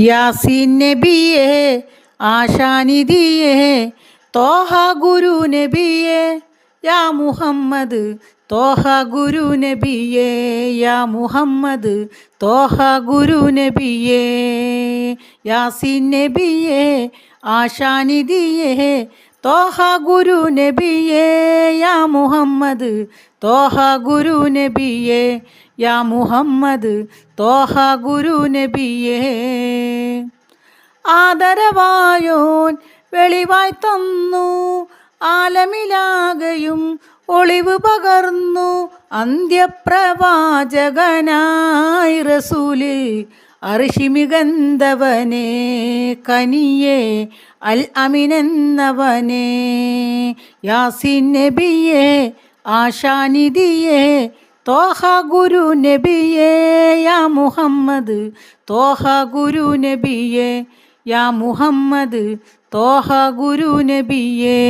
യാസീൻ നബിയേ ആശാനിധിയേ തോഹ ഗുരു നബിയേ യാ മുഹമ്മദ് തോഹ ഗുരു നബിയേ യാ മുഹമ്മദ് തോഹ ഗുരു നബിയേ യാസീൻ നബിയേ ആശാനിധിയേ തോഹ ഗുരു നബിയേ യാ മുഹമ്മദ് തോഹ ഗുരു നബിയേ യാ മുഹമ്മദ് തോഹ ഗുരു നബിയേ ആദരവായോൻ വെളിവായി തന്നു ആലമിലാകയും ഒളിവ് പകർന്നു അന്ത്യപ്രവാചകനായി റസൂല് അർശിമികന്തവനെ കനിയേ അൽ അമിനെന്നവനെ യാസീൻ നബിയേ ആശാനിധിയേ തോഹ ഗുരു നബിയേ യാ മുഹമ്മദ് തോഹ ഗുരു നബിയേ യാ മുഹമ്മദ് തോഹ ഗുരു നബിയേ.